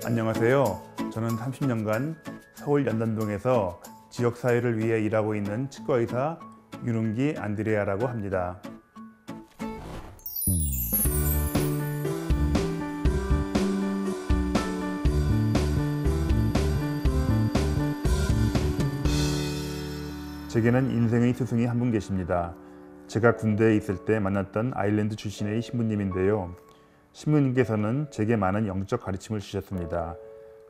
안녕하세요. 저는 30년간 서울 연단동에서 지역사회를 위해 일하고 있는 치과의사 윤은기 안드레아라고 합니다. 제게는 인생의 스승이 한 분 계십니다. 제가 군대에 있을 때 만났던 아일랜드 출신의 신부님인데요. 신부님께서는 제게 많은 영적 가르침을 주셨습니다.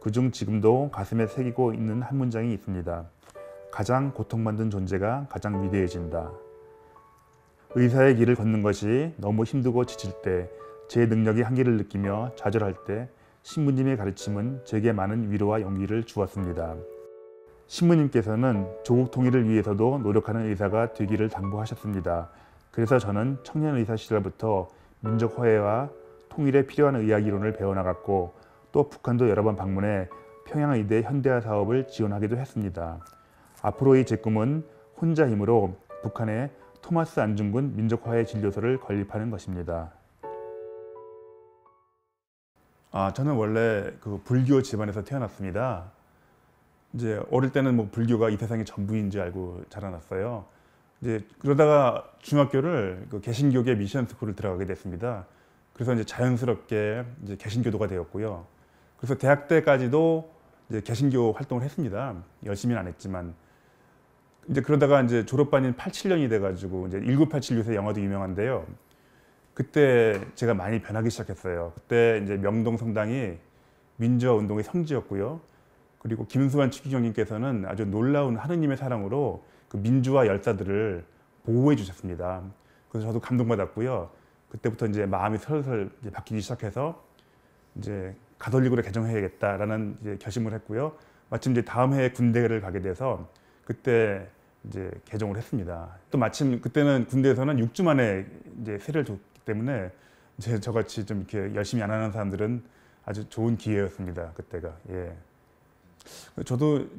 그중 지금도 가슴에 새기고 있는 한 문장이 있습니다. 가장 고통받는 존재가 가장 위대해진다. 의사의 길을 걷는 것이 너무 힘들고 지칠 때, 제 능력의 한계를 느끼며 좌절할 때 신부님의 가르침은 제게 많은 위로와 용기를 주었습니다. 신부님께서는 조국 통일을 위해서도 노력하는 의사가 되기를 당부하셨습니다. 그래서 저는 청년 의사 시절부터 민족 화해와 통일에 필요한 의학 이론을 배워나갔고, 또 북한도 여러 번 방문해 평양의대 현대화 사업을 지원하기도 했습니다. 앞으로의 제 꿈은 혼자 힘으로 북한의 토마스 안중근 민족화해 진료소를 건립하는 것입니다. 저는 원래 불교 집안에서 태어났습니다. 이제 어릴 때는 불교가 이 세상의 전부인 줄 알고 자라났어요. 이제 그러다가 중학교를 개신교계 미션 스쿨을 들어가게 됐습니다. 그래서 이제 자연스럽게 이제 개신교도가 되었고요. 그래서 대학 때까지도 이제 개신교 활동을 했습니다. 열심히는 안 했지만. 이제 그러다가 이제 졸업반인 87년이 돼가지고 이제 1987 요새 영화도 유명한데요. 그때 제가 많이 변하기 시작했어요. 그때 이제 명동 성당이 민주화 운동의 성지였고요. 그리고 김수환 추기경님께서는 아주 놀라운 하느님의 사랑으로 그 민주화 열사들을 보호해 주셨습니다. 그래서 저도 감동받았고요. 그때부터 이제 마음이 슬슬 이제 바뀌기 시작해서 이제 가톨릭으로 개종해야겠다라는 이제 결심을 했고요. 마침 이제 다음 해에 군대를 가게 돼서 그때 이제 개종을 했습니다. 또 마침 그때는 군대에서는 6주 만에 이제 세례를 줬기 때문에 이제 저같이 좀 이렇게 열심히 안 하는 사람들은 아주 좋은 기회였습니다. 그때가. 예.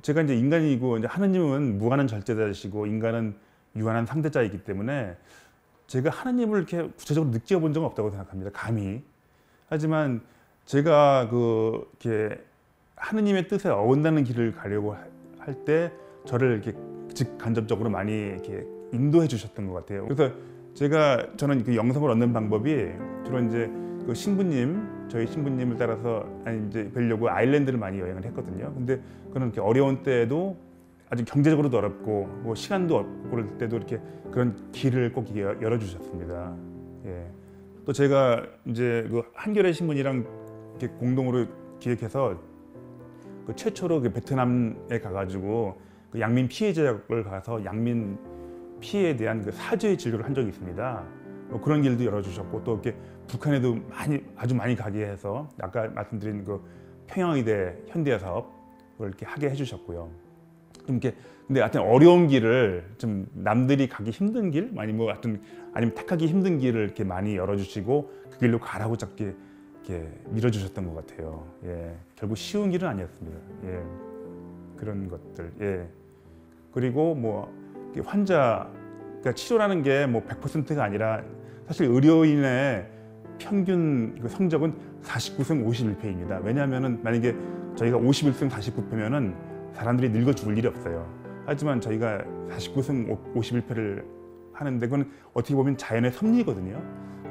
제가 이제 인간이고 이제 하느님은 무한한 절제자이시고 인간은 유한한 상대자이기 때문에 제가 하느님을 이렇게 구체적으로 느껴본 적은 없다고 생각합니다. 감히. 하지만 제가 이렇게 하느님의 뜻에 어긋나는 길을 가려고 할 때 저를 이렇게 직간접적으로 많이 이렇게 인도해 주셨던 것 같아요. 그래서 저는 그 영성을 얻는 방법이 주로 이제 저희 신부님을 따라서 이제 뵈려고 아일랜드를 많이 여행을 했거든요. 근데 그런 이렇게 어려운 때에도 아주 경제적으로도 어렵고 시간도 없고 그럴 때도 이렇게 그런 길을 꼭 열어주셨습니다. 예. 또 제가 이제 한겨레 신문이랑 이렇게 공동으로 기획해서 최초로 베트남에 가가지고 양민 피해 지역을 가서 양민 피해에 대한 사죄의 진료를 한 적이 있습니다. 그런 길도 열어주셨고 또 이렇게 북한에도 아주 많이 가게 해서 아까 말씀드린 평양의대 현대화 사업을 이렇게 하게 해주셨고요. 근데 하여튼 어려운 길을 좀 남들이 가기 힘든 길, 아니면 택하기 힘든 길을 이렇게 많이 열어주시고 그 길로 가라고 자꾸 이렇게 밀어주셨던 것 같아요. 예, 결국 쉬운 길은 아니었습니다. 예, 그런 것들. 예, 그리고 그러니까 치료라는 게 100%가 아니라 사실 의료인의 평균 성적은 49승 51패입니다. 왜냐하면 만약에 저희가 51승 49패면은 사람들이 늙어 죽을 일이 없어요. 하지만 저희가 49승 51패를 하는데 그건 어떻게 보면 자연의 섭리거든요.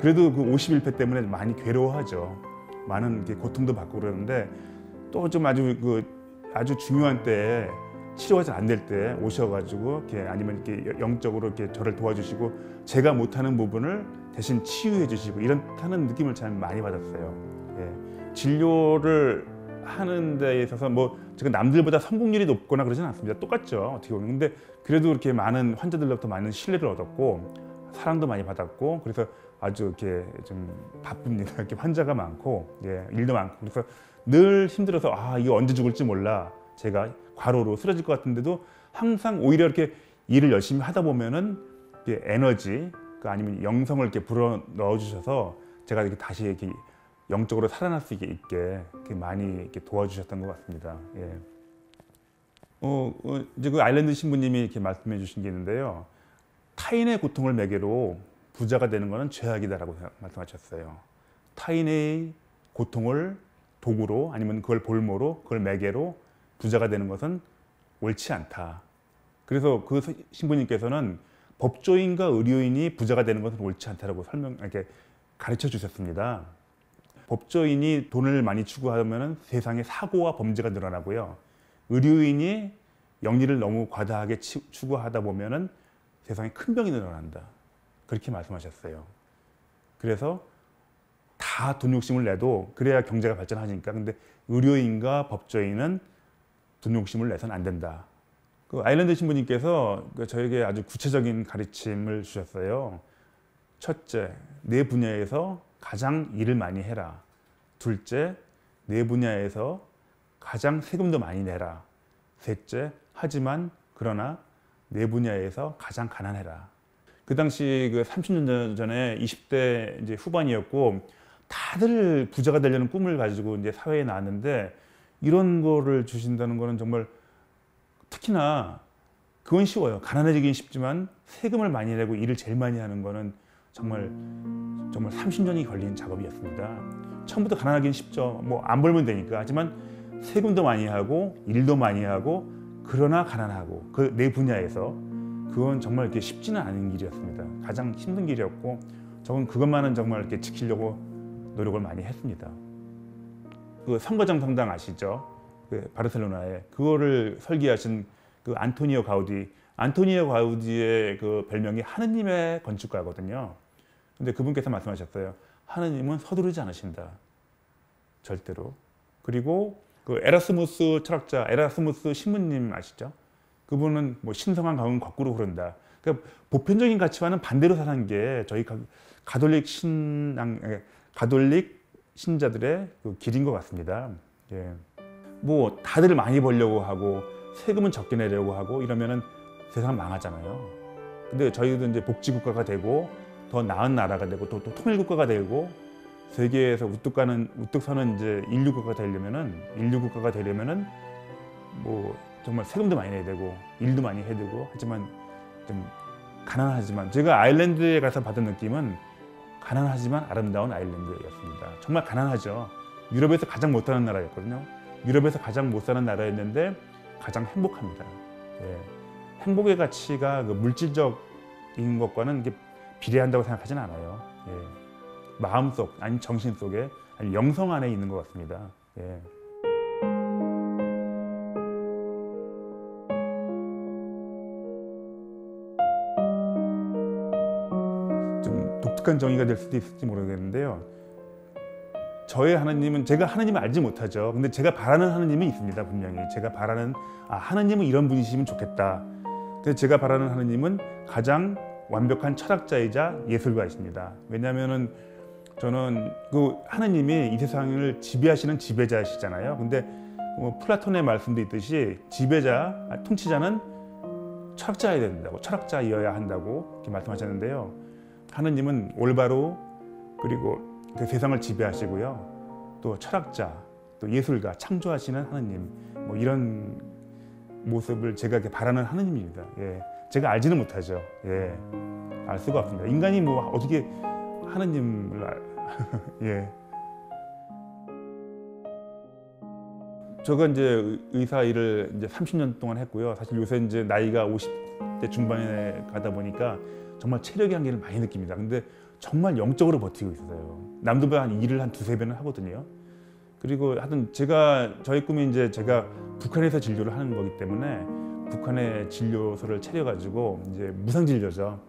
그래도 그 51패 때문에 많이 괴로워하죠. 많은 고통도 받고 그러는데 또 좀 아주 중요한 때에 치료가 잘 안 될 때 오셔가지고 아니면 영적으로 저를 도와주시고 제가 못하는 부분을 대신 치유해 주시고 이렇다는 느낌을 참 많이 받았어요. 예. 진료를 하는 데 있어서 제가 남들보다 성공률이 높거나 그러지는 않습니다. 똑같죠. 어떻게 보면. 근데 그래도 이렇게 많은 환자들로부터 많은 신뢰를 얻었고 사랑도 많이 받았고 그래서 아주 이렇게 좀 바쁩니다. 이렇게 환자가 많고 일도 많고 그래서 늘 힘들어서 이거 언제 죽을지 몰라. 제가 과로로 쓰러질 것 같은데도 항상 오히려 이렇게 일을 열심히 하다 보면은 에너지 아니면 영성을 이렇게 불어 넣어 주셔서 제가 이렇게 다시 이렇게 영적으로 살아날 수 있게 많이 이렇게 도와주셨던 것 같습니다. 예. 이제 아일랜드 신부님이 이렇게 말씀해 주신 게 있는데요. 타인의 고통을 매개로 부자가 되는 것은 죄악이다라고 말씀하셨어요. 타인의 고통을 도구로 아니면 그걸 볼모로 그걸 매개로 부자가 되는 것은 옳지 않다. 그래서 그 신부님께서는 법조인과 의료인이 부자가 되는 것은 옳지 않다라고 이렇게 가르쳐 주셨습니다. 법조인이 돈을 많이 추구하면 세상에 사고와 범죄가 늘어나고요. 의료인이 영리를 너무 과다하게 추구하다 보면은 세상에 큰 병이 늘어난다. 그렇게 말씀하셨어요. 그래서 다 돈 욕심을 내도 그래야 경제가 발전하니까. 근데 의료인과 법조인은 돈 욕심을 내서는 안 된다. 그 아일랜드 신부님께서 저에게 아주 구체적인 가르침을 주셨어요. 첫째, 내 분야에서 가장 일을 많이 해라. 둘째, 내 분야에서 가장 세금도 많이 내라. 셋째, 하지만 그러나 내 분야에서 가장 가난해라. 그 당시 그 30년 전에 20대 이제 후반이었고 다들 부자가 되려는 꿈을 가지고 이제 사회에 나왔는데 이런 거를 주신다는 거는 정말 특히나 그건 쉬워요. 가난해지긴 쉽지만 세금을 많이 내고 일을 제일 많이 하는 거는 정말 30년이 걸린 작업이었습니다. 처음부터 가난하긴 쉽죠. 뭐 안 벌면 되니까. 하지만 세금도 많이 하고 일도 많이 하고 그러나 가난하고 그 내 분야에서 그건 정말 이렇게 쉽지는 않은 길이었습니다. 가장 힘든 길이었고 저는 그것만은 정말 이렇게 지키려고 노력을 많이 했습니다. 그 성거장 성당 아시죠? 그 바르셀로나에 그거를 설계하신 그 안토니오 가우디의 그 별명이 하느님의 건축가거든요. 근데 그분께서 말씀하셨어요. 하느님은 서두르지 않으신다. 절대로. 그리고 그 에라스무스 철학자, 에라스무스 신부님 아시죠? 그분은 뭐 신성한 강은 거꾸로 흐른다. 그러니까 보편적인 가치와는 반대로 사는 게 저희 가톨릭 신자들의 그 길인 것 같습니다. 예. 뭐 다들 많이 벌려고 하고 세금은 적게 내려고 하고 이러면은 세상 망하잖아요. 근데 저희도 이제 복지국가가 되고 더 나은 나라가 되고 또 통일국가가 되고 세계에서 우뚝 서는 이제 인류국가가 되려면은 뭐 정말 세금도 많이 내야 되고 일도 많이 해야 되고 하지만 좀 가난하지만 제가 아일랜드에 가서 받은 느낌은 가난하지만 아름다운 아일랜드였습니다. 정말 가난하죠. 유럽에서 가장 못하는 나라였거든요. 유럽에서 가장 못 사는 나라였는데 가장 행복합니다. 예. 행복의 가치가 그 물질적인 것과는 이게 비례한다고 생각하지는 않아요. 예. 마음속, 아니 정신 속에, 아니 영성 안에 있는 것 같습니다. 예. 좀 독특한 정의가 될 수도 있을지 모르겠는데요. 저의 하나님은 제가 하나님을 알지 못하죠. 근데 제가 바라는 하나님은 있습니다. 분명히 제가 바라는 하나님은 이런 분이시면 좋겠다. 근데 제가 바라는 하나님은 가장 완벽한 철학자이자 예술가이십니다. 왜냐하면은 저는 그 하나님이 이 세상을 지배하시는 지배자시잖아요. 근데 플라톤의 말씀도 있듯이 통치자는 철학자여야 된다고, 철학자여야 한다고 이렇게 말씀하셨는데요. 하나님은 올바로 그리고 그 세상을 지배하시고요. 또 철학자, 또 예술가, 창조하시는 하나님, 뭐 이런 모습을 제가 이렇게 바라는 하나님입니다. 예. 제가 알지는 못하죠. 예. 알 수가 없습니다. 인간이 뭐 어떻게 하나님을 예. 제가 이제 의사 일을 이제 30년 동안 했고요. 사실 요새 이제 나이가 50대 중반에 가다 보니까 정말 체력의 한계를 많이 느낍니다. 근데 정말 영적으로 버티고 있어요. 남들보다 일을 한 두세 배는 하거든요. 그리고 하여튼 저희 꿈이 이제 제가 북한에서 진료를 하는 거기 때문에 북한의 진료소를 차려가지고 이제 무상진료죠.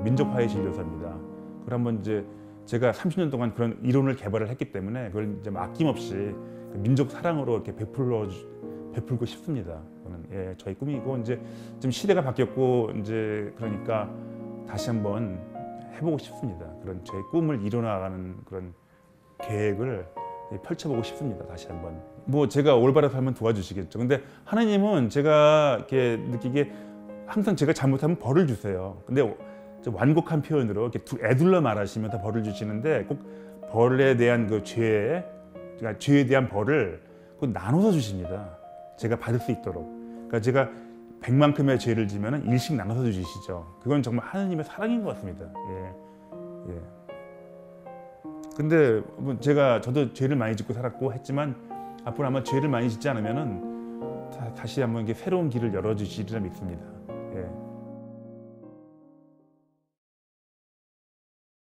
민족화의 진료소입니다. 그걸 한번 이제 제가 30년 동안 그런 이론을 개발을 했기 때문에 그걸 이제 아낌없이 민족 사랑으로 이렇게 베풀고 싶습니다. 그거는 예, 저희 꿈이고 이제 좀 시대가 바뀌었고 이제 그러니까 다시 한번 해보고 싶습니다. 그런 제 꿈을 이뤄나가는 그런 계획을 펼쳐보고 싶습니다. 다시 한번. 뭐 제가 올바로 살면 도와주시겠죠. 근데 하나님은 제가 이렇게 느끼기에 항상 제가 잘못하면 벌을 주세요. 근데 완곡한 표현으로 이렇게 애둘러 말하시면 다 벌을 주시는데 꼭 벌에 대한 그 그러니까 죄에 대한 벌을 꼭 나눠서 주십니다. 제가 받을 수 있도록. 그러니까 제가 100만큼의 죄를 지면은 1씩 나눠서 주시죠. 그건 정말 하나님의 사랑인 것 같습니다. 예. 예. 근데 뭐 저도 죄를 많이 짓고 살았고 했지만 앞으로 아마 죄를 많이 짓지 않으면은 다시 한번 이게 새로운 길을 열어주시리라 믿습니다.